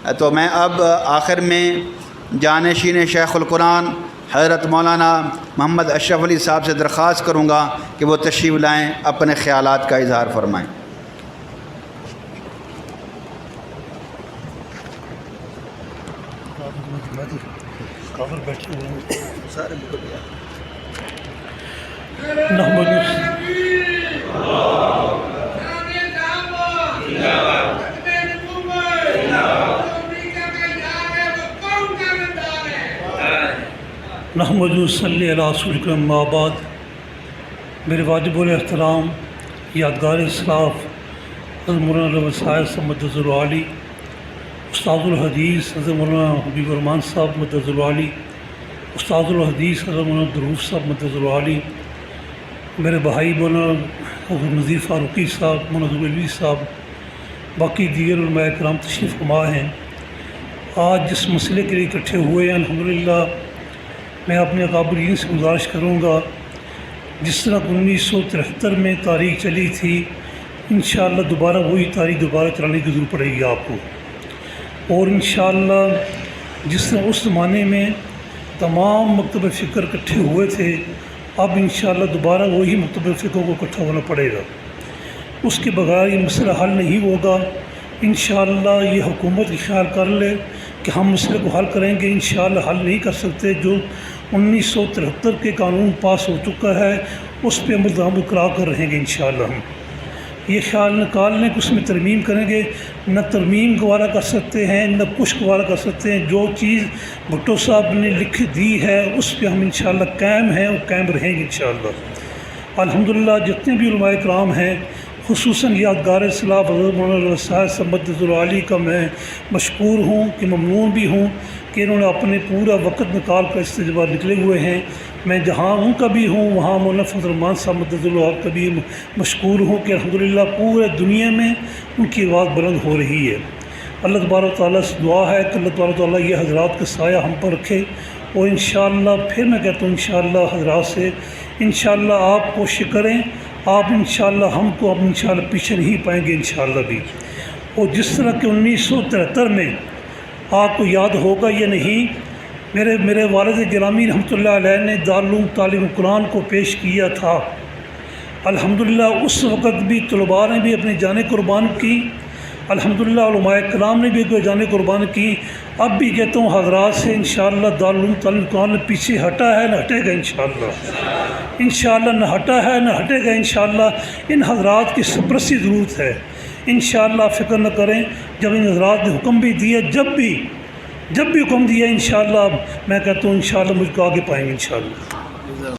تو میں اب آخر میں جانشین شیخ القرآن حضرت مولانا محمد اشرف علی صاحب سے درخواست کروں گا کہ وہ تشریف لائیں، اپنے خیالات کا اظہار فرمائیں۔ نحمد صلی علی رسول اما بعد، میرے واجب الاحترام یادگار اسلاف حضرت مولانا وسائل صاحب مدد العالی، استاد الحدیث حضرت مولانا حبیب الرحمان صاحب مدد العالی، استاد الحدیث حضرت مولانا دروف صاحب مدد العالی، میرے بھائی مولانا حضرت نذیر فاروقی صاحب، مولانا زبیری صاحب، باقی دیگر علماء کرام تشریف فرما ہیں۔ آج جس مسئلے کے لیے اکٹھے ہوئے ہیں، الحمدللہ میں اپنے اکابرین سے گزارش کروں گا، جس طرح 1973 میں تاریخ چلی تھی، انشاءاللہ دوبارہ وہی تاریخ دوبارہ چلانے کی ضرورت پڑے گی آپ کو، اور انشاءاللہ جس طرح اس زمانے میں تمام مکتب فکر اکٹھے ہوئے تھے، اب انشاءاللہ دوبارہ وہی مکتب فکر کو اکٹھا ہونا پڑے گا۔ اس کے بغیر یہ مسئلہ حل نہیں ہوگا۔ انشاءاللہ یہ حکومت خیال کر لے کہ ہم مسئلے کو حل کریں گے، انشاءاللہ حل نہیں کر سکتے۔ جو 1973 کے قانون پاس ہو چکا ہے اس پہ عمل درآمد کرا کر رہیں گے انشاءاللہ۔ ہم یہ خیال نکال لیں کہ اس میں ترمیم کریں گے، نہ ترمیم گوارا کر سکتے ہیں نہ کچھ گوارا کر سکتے ہیں۔ جو چیز بھٹو صاحب نے لکھ دی ہے اس پہ ہم انشاءاللہ قائم ہیں اور قائم رہیں گے انشاءاللہ۔ الحمدللہ جتنے بھی علماء کرام ہیں، خصوصاً یادگار اسلاف حضرت مولانا وسائل صاحب مدد العالی کا میں مشکور ہوں کہ ممنون بھی ہوں کہ انہوں نے اپنے پورا وقت نکال کر اس سے نکلے ہوئے ہیں۔ میں جہاں ان کا بھی ہوں وہاں مولانا فضل الرحمان صاحب مدد العالی کا بھی مشکور ہوں کہ الحمدللہ پورے دنیا میں ان کی آواز بلند ہو رہی ہے۔ اللہ تبارک و تعالیٰ سے دعا ہے کہ اللہ تبارک و تعالیٰ یہ حضرات کا سایہ ہم پر رکھے، اور انشاءاللہ پھر میں کہتا ہوں انشاءاللہ حضرات سے انشاءاللہ آپ کوشش کریں، آپ انشاءاللہ ہم کو اب انشاءاللہ پیچھے نہیں پائیں گے انشاءاللہ بھی۔ اور جس طرح کہ 1973 میں آپ کو یاد ہوگا یا نہیں، میرے والد گرامی رحمۃ اللہ علیہ نے دارالعلوم تعلیم قرآن کو پیش کیا تھا۔ الحمدللہ اس وقت بھی طلباء نے بھی اپنی جانیں قربان کی، الحمدللہ علماء کرام نے بھی اپنی جانیں قربان کی۔ اب بھی کہتا ہوں حضرات سے انشاءاللہ دارالعلوم تعلیم قرآن پیچھے ہٹا ہے نہ ہٹے گا انشاءاللہ، انشاءاللہ نہ ہٹا ہے نہ ہٹے گا انشاءاللہ۔ ان حضرات کی سرپرستی کی ضرورت ہے انشاءاللہ، فکر نہ کریں۔ جب ان حضرات نے حکم بھی دیا، جب بھی حکم دیا انشاءاللہ، میں کہتا ہوں انشاءاللہ مجھ کو آگے پائیں گے انشاءاللہ۔